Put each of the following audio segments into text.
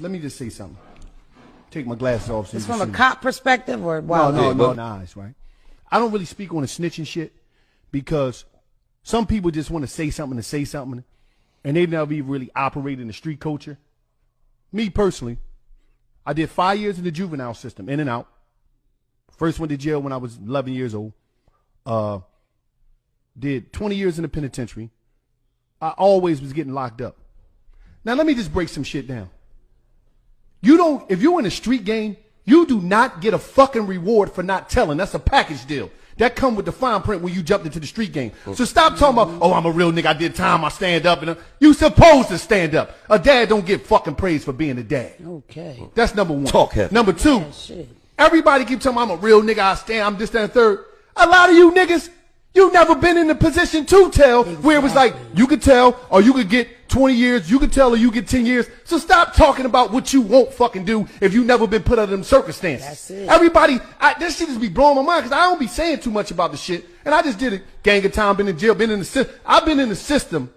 Let me just say something. Take my glasses off. So it's from a cop perspective or wow. No, nice, right? I don't really speak on the snitching shit because some people just want to say something, and they never even really operate in the street culture. Me personally, I did 5 years in the juvenile system, in and out. First went to jail when I was 11 years old. Did 20 years in the penitentiary. I always was getting locked up. Now let me just break some shit down. If you're in a street game, you do not get a fucking reward for not telling. That's a package deal. That come with the fine print when you jumped into the street game. So stop talking about, oh, I'm a real nigga, I did time, I stand up. And you supposed to stand up. A dad don't get fucking praise for being a dad. Okay. That's number one. Talk heavy. Number two, shit. Everybody keep telling me I'm a real nigga, I stand, I'm this, that, and third. A lot of you niggas, you never been in the position to tell where it was like, you could tell or you could get 20 years, you could tell or you get 10 years. So stop talking about what you won't fucking do if you never been put under them circumstances. That's it. Everybody, this shit just be blowing my mind because I don't be saying too much about the shit. And I just did it. Gang of time, been in jail, been in the system. I've been in the system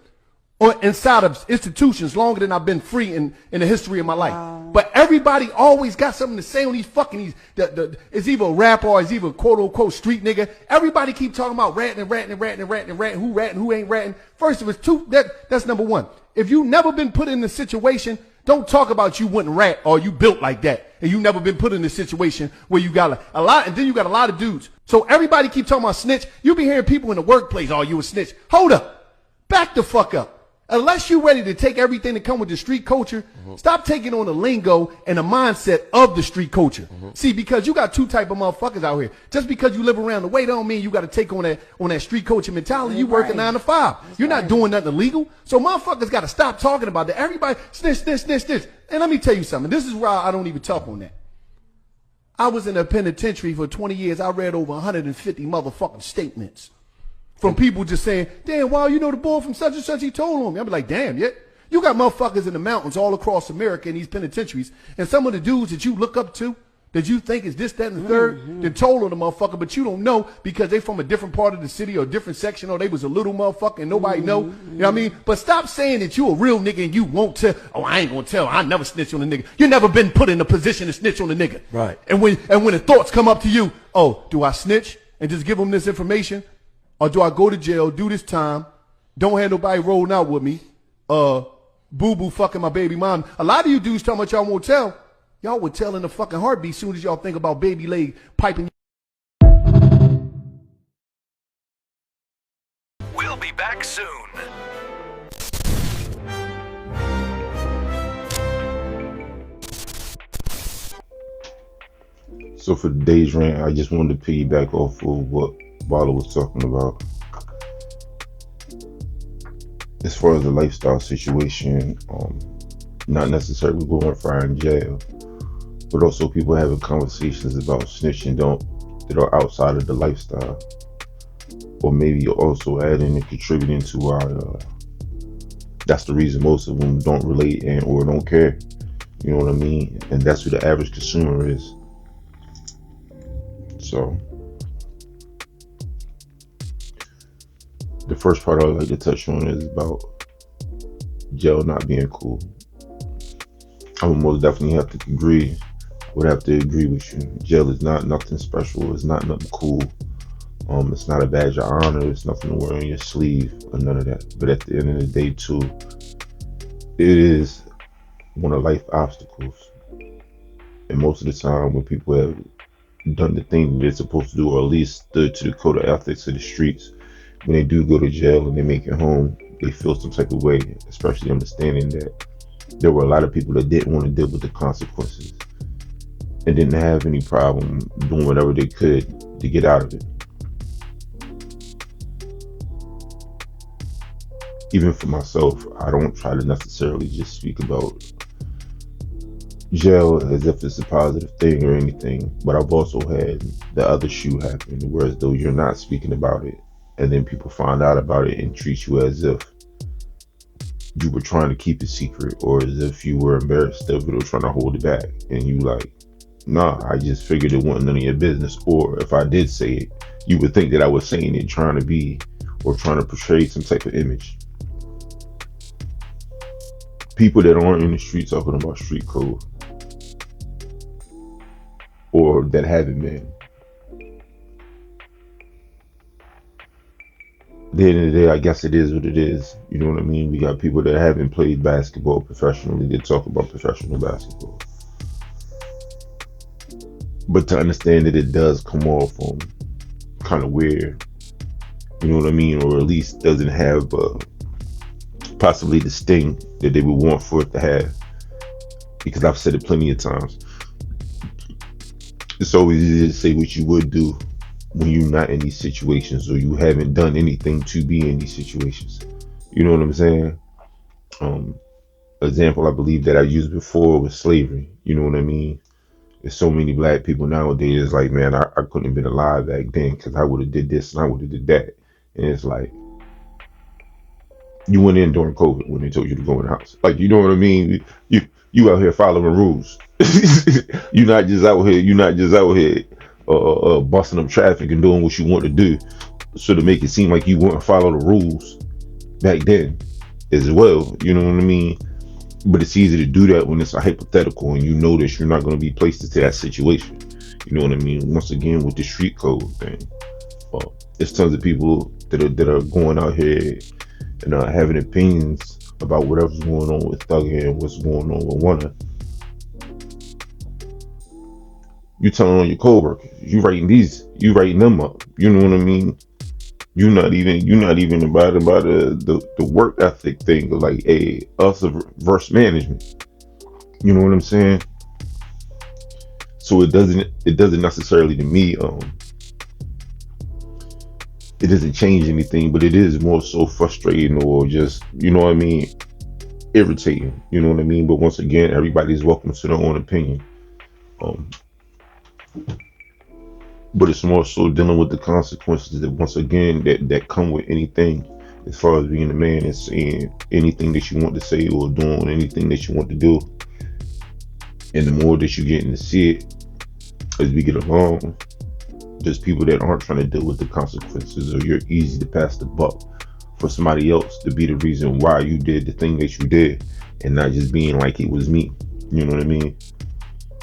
or inside of institutions longer than I've been free in the history of my life. Wow. But everybody always got something to say on these fucking, it's either a rapper or it's either a quote unquote street nigga. Everybody keep talking about ratting, who ratting, who ain't ratting. First of all, that's number one. If you never been put in a situation, don't talk about you wouldn't rat or you built like that. And you never been put in a situation where you got a lot, and then you got a lot of dudes. So everybody keep talking about snitch. You be hearing people in the workplace, oh, you a snitch. Hold up. Back the fuck up. Unless you're ready to take everything that come with the street culture, stop taking on the lingo and the mindset of the street culture. See, because you got two type of motherfuckers out here. Just because you live around the way don't mean you got to take on that street culture mentality. You working 9 to 5. You're not doing nothing illegal. So motherfuckers got to stop talking about that. Everybody snitch. And let me tell you something. This is why I don't even talk on that. I was in a penitentiary for 20 years. I read over 150 motherfucking statements. From people just saying, damn, wow, you know the boy from such and such, he told on me. I'd be like, damn, yeah. You got motherfuckers in the mountains all across America in these penitentiaries. And some of the dudes that you look up to, that you think is this, that, and the third, then told on the motherfucker, but you don't know because they from a different part of the city or a different section or they was a little motherfucker and nobody know. You know what I mean? But stop saying that you a real nigga and you won't tell. Oh, I ain't gonna tell. I never snitch on a nigga. You never been put in a position to snitch on a nigga. Right. And when the thoughts come up to you, oh, do I snitch and just give them this information? Or do I go to jail, do this time, don't have nobody rolling out with me, boo-boo fucking my baby mom. A lot of you dudes talking about y'all won't tell. Y'all would tell in a fucking heartbeat as soon as y'all think about baby leg piping. We'll be back soon. So for today's rant, I just wanted to piggyback off of what Bala was talking about. As far as the lifestyle situation, not necessarily going far in jail, but also people having conversations about snitching that are outside of the lifestyle, or maybe also adding and contributing to our. That's the reason most of them don't relate and or don't care. You know what I mean? And that's who the average consumer is. So the first part I would like to touch on is about jail not being cool. I would most definitely have to agree. Would have to agree with you. Jail is not nothing special. It's not nothing cool. It's not a badge of honor. It's nothing to wear on your sleeve or none of that. But at the end of the day, too, it is one of life obstacles. And most of the time, when people have done the thing they're supposed to do, or at least stood to the code of ethics of the streets, when they do go to jail and they make it home, they feel some type of way, especially understanding that there were a lot of people that didn't want to deal with the consequences and didn't have any problem doing whatever they could to get out of it. Even for myself, I don't try to necessarily just speak about jail as if it's a positive thing or anything, but I've also had the other shoe happen, whereas though you're not speaking about it, and then people find out about it and treat you as if you were trying to keep it secret, or as if you were embarrassed of it or trying to hold it back. And you like, nah, I just figured it wasn't none of your business. Or if I did say it, you would think that I was saying it trying to be or trying to portray some type of image. people that aren't in the street talking about street code, or that haven't been. At the end of the day, I guess it is what it is. You know what I mean? We got people that haven't played basketball professionally that talk about professional basketball. But to understand that it does come off kind of weird, you know what I mean? Or at least doesn't have possibly the sting that they would want for it to have. Because I've said it plenty of times. It's always easy to say what you would do when you're not in these situations, or you haven't done anything to be in these situations. You know what I'm saying? Example I believe that I used before was slavery. You know what I mean? There's so many black people nowadays like, man, I couldn't have been alive back then because I would have did this and I would have did that. And it's like, you went in during COVID when they told you to go in the house. Like, you know what I mean? You out here following rules. You're not just out here busting up traffic and doing what you want to do, so to make it seem like you wouldn't follow the rules back then as well. You know what I mean? But it's easy to do that when it's a hypothetical and you know that you're not going to be placed into that situation. You know what I mean? Once again, with the street code thing, there's tons of people that are going out here and having opinions about whatever's going on with Thugger and what's going on with Warner. You telling on your co-workers, you writing them up. You know what I mean? You're not even about the work ethic thing, like us versus management. You know what I'm saying? So it doesn't necessarily, to me, it doesn't change anything, but it is more so frustrating, or just, you know what I mean, irritating. You know what I mean? But once again, everybody's welcome to their own opinion. But it's more so dealing with the consequences that, once again, that come with anything, as far as being a man and saying anything that you want to say or doing anything that you want to do. And the more that you getting to see it as we get along, there's people that aren't trying to deal with the consequences, or you're easy to pass the buck for somebody else to be the reason why you did the thing that you did, and not just being like it was me. You know what I mean?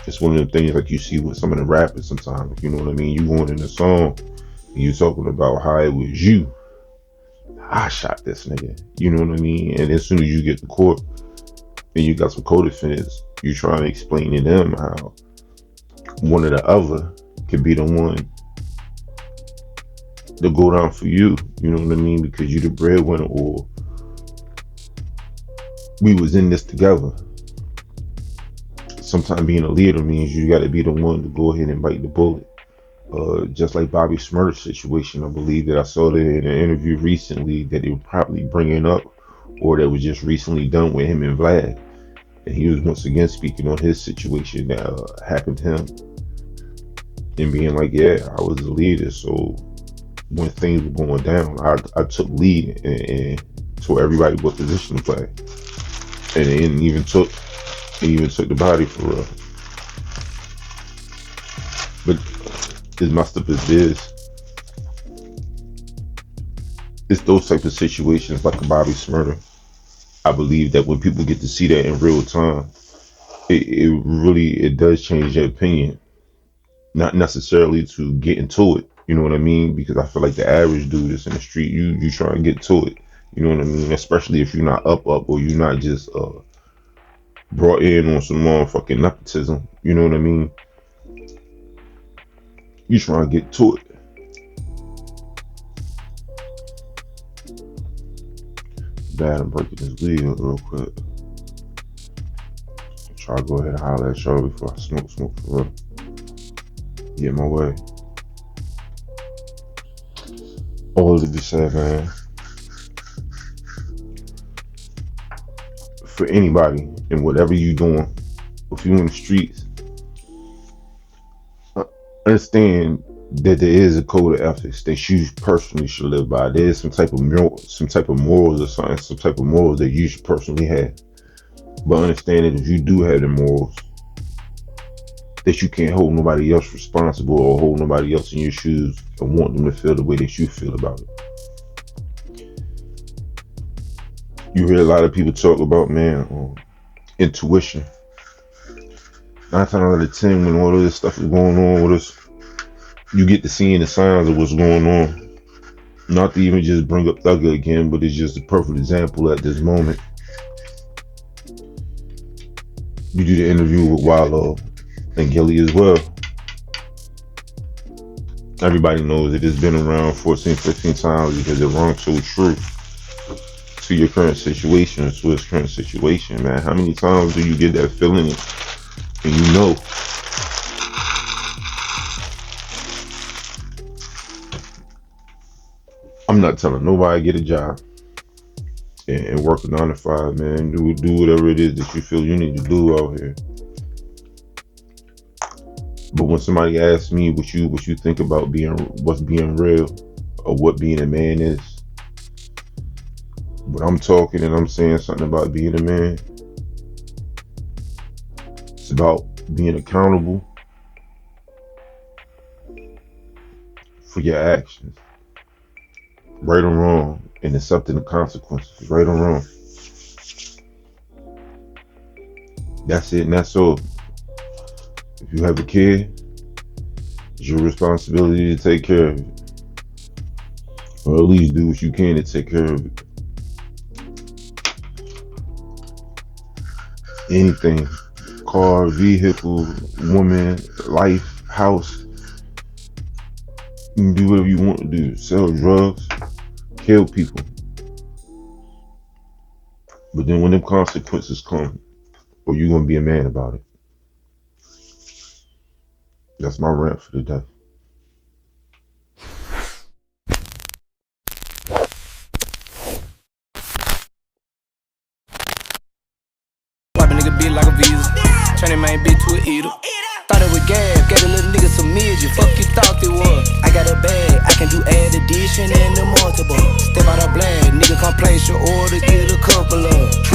It's one of the things like you see with some of the rappers sometimes. You know what I mean? You going in a song and you talking about how it was you. I shot this nigga. You know what I mean? And as soon as you get to court and you got some co-defendants, you trying to explain to them how one or the other could be the one to go down for you. You know what I mean? Because you the breadwinner, or we was in this together. Sometimes being a leader means you got to be the one to go ahead and bite the bullet. Just like Bobby Smurf's situation, I believe that I saw that in an interview recently that they were probably bringing up, or that was just recently done with him and Vlad. And he was once again speaking on his situation that happened to him, and being like, yeah, I was the leader, so when things were going down, I took lead and told everybody what position to play, and it even took the body for real. But as messed up as this, it's those type of situations like a Bobby Smurder. I believe that when people get to see that in real time, it does change their opinion. Not necessarily to get into it, you know what I mean? Because I feel like the average dude that's in the street, you try and get to it, you know what I mean? Especially if you're not up, or you're not just brought in on some motherfucking nepotism, you know what I mean? You try and get to it. Bad, I'm breaking this weed real quick. Try to go ahead and holler at y'all before I smoke for real. Get my way. All to be said, man. For anybody and whatever you doing, if you in the streets, understand that there is a code of ethics that you personally should live by. There is some type of morals or something, some type of morals that you should personally have. But understand that if you do have the morals, that you can't hold nobody else responsible, or hold nobody else in your shoes and want them to feel the way that you feel about it. You hear a lot of people talk about, man, intuition. 9 times out of 10, when all of this stuff is going on with us, you get to seeing the signs of what's going on. Not to even just bring up Thugger again, but it's just a perfect example at this moment. You do the interview with Wallow and Gilly as well. Everybody knows it has been around 14, 15 times because it rung so true to your current situation, to his current situation, man. How many times do you get that feeling and you know? I'm not telling nobody get a job and work a 9 to 5, man. Do whatever it is that you feel you need to do out here. But when somebody asks me what you think about what's being real or what being a man is, when I'm talking and I'm saying something about being a man, it's about being accountable for your actions, right or wrong, and accepting the consequences, right or wrong. That's it and that's all. If you have a kid, it's your responsibility to take care of it. Or at least do what you can to take care of it. Anything. Car, vehicle, woman, life, house. You can do whatever you want to do. Sell drugs, kill people. But then when them consequences come, are you going to be a man about it? That's my rant for the day. Wipe a nigga beat like a visa. Turn that main bitch to a eater. Thought it was gas, gave a little nigga some midget. Fuck you thought it was. I got a bag, I can do add addition and the multiple. Step out of black, nigga come place your order, get a couple of.